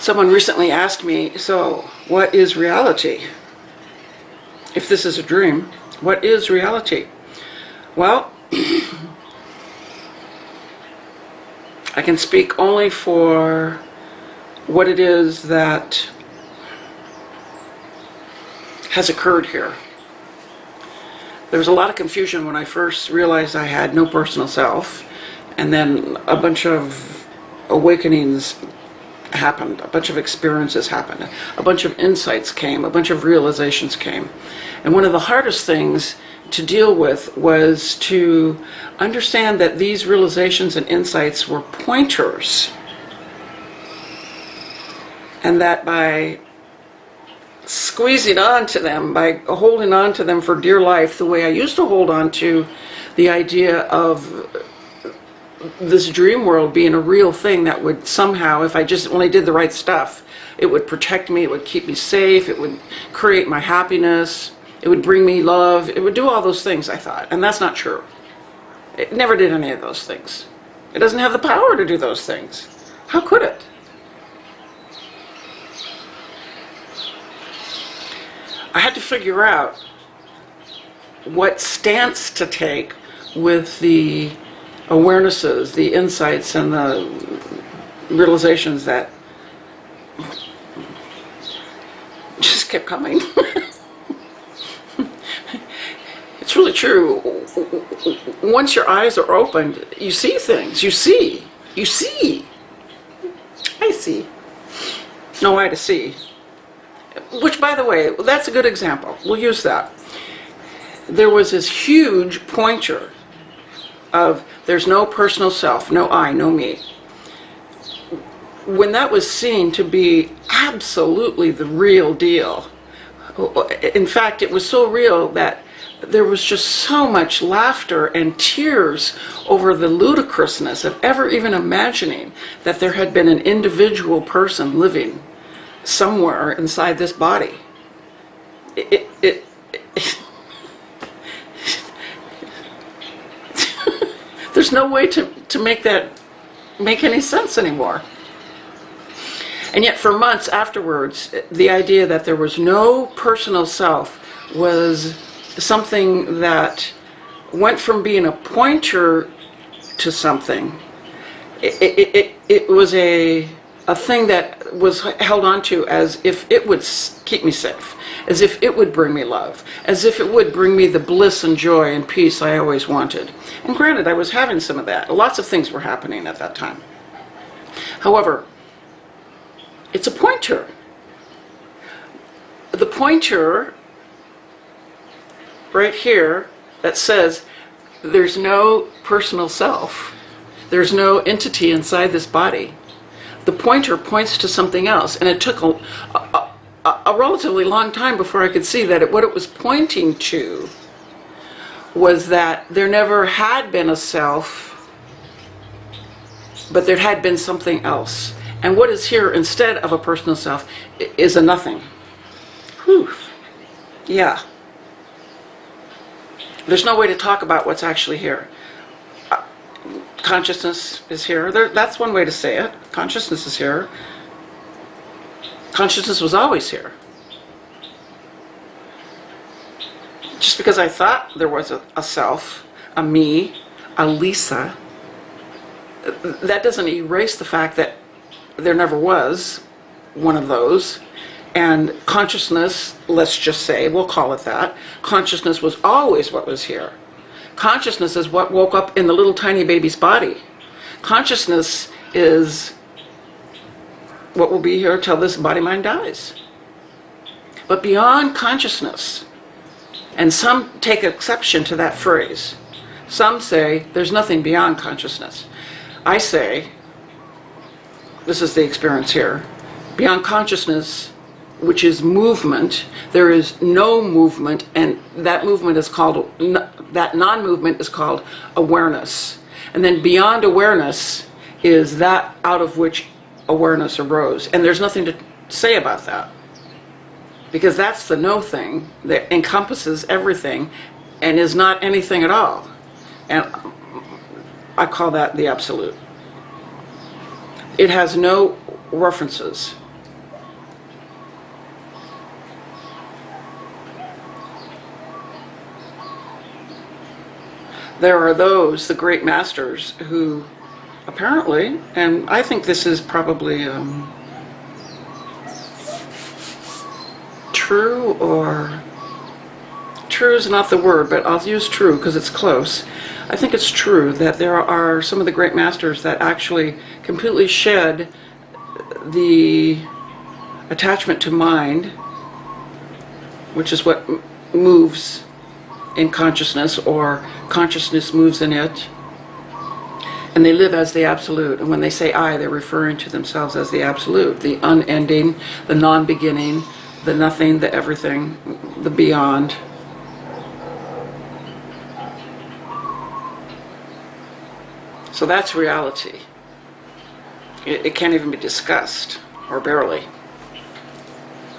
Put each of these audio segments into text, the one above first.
Someone recently asked me, so what is reality? If this is a dream, what is reality? Well, I can speak only for what it is that has occurred here. There was a lot of confusion when I first realized I had no personal self, and then a bunch of awakenings happened, a bunch of experiences happened, a bunch of insights came, a bunch of realizations came. And one of the hardest things to deal with was to understand that these realizations and insights were pointers, and that by squeezing on to them, by holding on to them for dear life, the way I used to hold on to the idea of this dream world being a real thing that would somehow, if I just only did the right stuff, it would protect me, it would keep me safe, it would create my happiness, it would bring me love, it would do all those things, I thought. And that's not true. It never did any of those things. It doesn't have the power to do those things. How could it? I had to figure out what stance to take with the awarenesses, the insights, and the realizations that just kept coming. It's really true. Once your eyes are opened, you see things. You see. I see. No eye to see. Which, by the way, that's a good example. We'll use that. There was this huge pointer of there's no personal self, no I, no me. When that was seen to be absolutely the real deal, in fact, it was so real that there was just so much laughter and tears over the ludicrousness of ever even imagining that there had been an individual person living somewhere inside this body. There's no way to make that make any sense anymore. And yet for months afterwards, the idea that there was no personal self was something that went from being a pointer to something. It was a thing that was held on to as if it would keep me safe, as if it would bring me love, as if it would bring me the bliss and joy and peace I always wanted. And granted, I was having some of that. Lots of things were happening at that time. However, it's a pointer. The pointer right here that says there's no personal self, there's no entity inside this body. The pointer points to something else, and it took a relatively long time before I could see that what it was pointing to was that there never had been a self, but there had been something else. And what is here instead of a personal self is a nothing. Whew. Yeah. There's no way to talk about what's actually here. Consciousness is here. That's one way to say it. Consciousness is here. Consciousness was always here. Just because I thought there was a self, a me, a Lisa, that doesn't erase the fact that there never was one of those. And consciousness, let's just say, we'll call it that, consciousness was always what was here. Consciousness is what woke up in the little tiny baby's body. Consciousness is what will be here till this body-mind dies. But beyond consciousness, and some take exception to that phrase, some say there's nothing beyond consciousness. I say, this is the experience here, beyond consciousness, which is movement, there is no movement, and that movement is called, that non-movement is called awareness. And then beyond awareness is that out of which awareness arose. And there's nothing to say about that, because that's the no thing that encompasses everything and is not anything at all. And I call that the absolute. It has no references. there are those, the great masters, who apparently, and I think this is probably true, or true is not the word, but I'll use true because it's close. I think it's true that there are some of the great masters that actually completely shed the attachment to mind, which is what moves in consciousness, or consciousness moves in it, and they live as the absolute. And when they say I, they're referring to themselves as the absolute, the unending, the non-beginning, the nothing, the everything, the beyond. So that's reality. It can't even be discussed, or barely.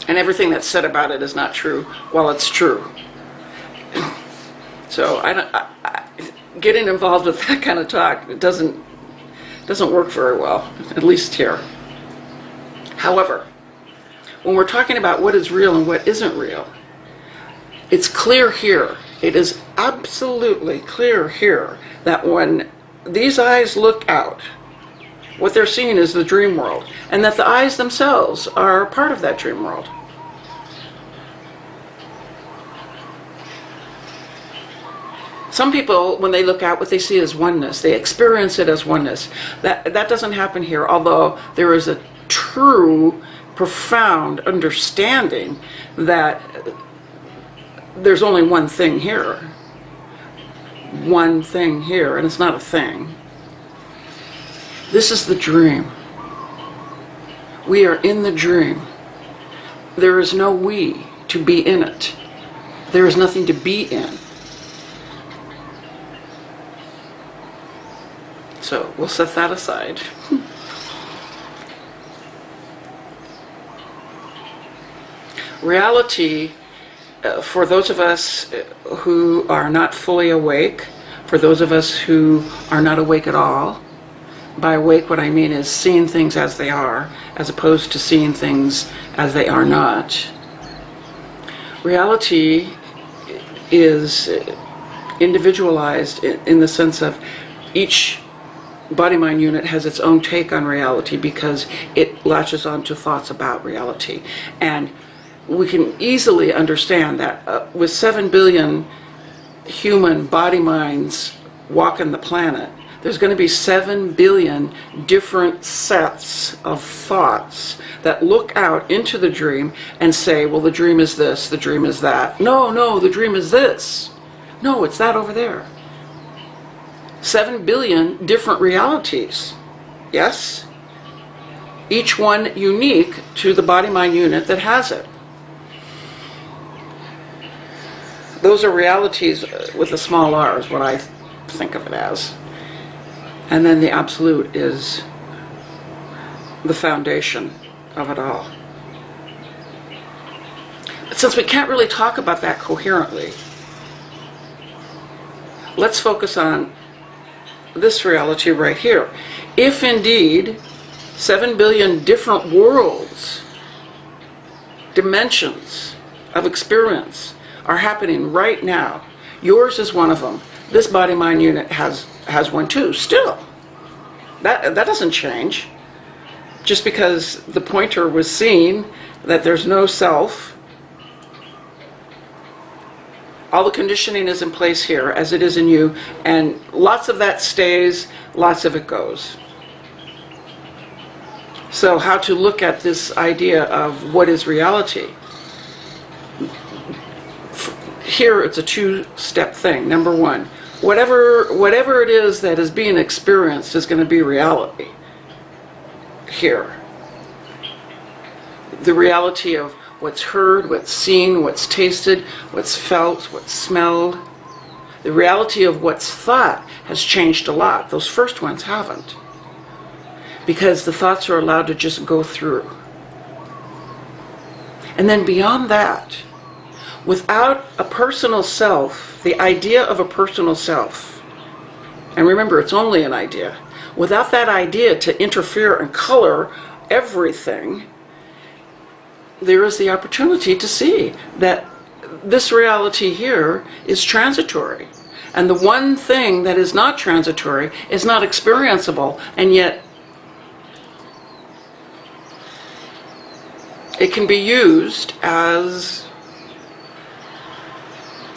And everything that's said about it is not true while it's true. So getting involved with that kind of talk, it doesn't work very well, at least here. However, when we're talking about what is real and what isn't real, it's clear here, it is absolutely clear here, that when these eyes look out, what they're seeing is the dream world, and that the eyes themselves are part of that dream world. Some people, when they look out, what they see is oneness. They experience it as oneness. That doesn't happen here, although there is a true, profound understanding that there's only one thing here. One thing here, and it's not a thing. This is the dream. We are in the dream. There is no we to be in it. There is nothing to be in. So we'll set that aside. Reality, for those of us who are not fully awake, for those of us who are not awake at all, by awake what I mean is seeing things as they are, as opposed to seeing things as they are not. Reality is individualized in the sense of each body-mind unit has its own take on reality because it latches onto thoughts about reality. And we can easily understand that with 7 billion human body-minds walking the planet, there's going to be 7 billion different sets of thoughts that look out into the dream and say, well, the dream is this, the dream is that. No, the dream is this. No, it's that over there. 7 billion different realities. Yes? Each one unique to the body-mind unit that has it. Those are realities with a small r is what I think of it as. And then the absolute is the foundation of it all. But since we can't really talk about that coherently, let's focus on this reality right here. If indeed 7 billion different worlds, dimensions of experience are happening right now, yours is one of them. This body-mind unit has one too, still. That doesn't change. Just because the pointer was seen that there's no self, all the conditioning is in place here as it is in you, and lots of that stays, lots of it goes. So how to look at this idea of what is reality? Here it's a two-step thing. Number one, whatever it is that is being experienced is going to be reality here. The reality of what's heard, what's seen, what's tasted, what's felt, what's smelled. The reality of what's thought has changed a lot. Those first ones haven't. Because the thoughts are allowed to just go through. And then beyond that, without a personal self, the idea of a personal self, and remember it's only an idea, without that idea to interfere and color everything, there is the opportunity to see that this reality here is transitory. And the one thing that is not transitory is not experienceable, and yet it can be used as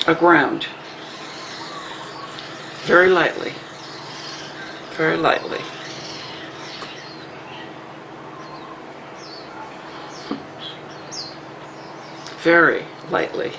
a ground. Very lightly. Very lightly. Very lightly.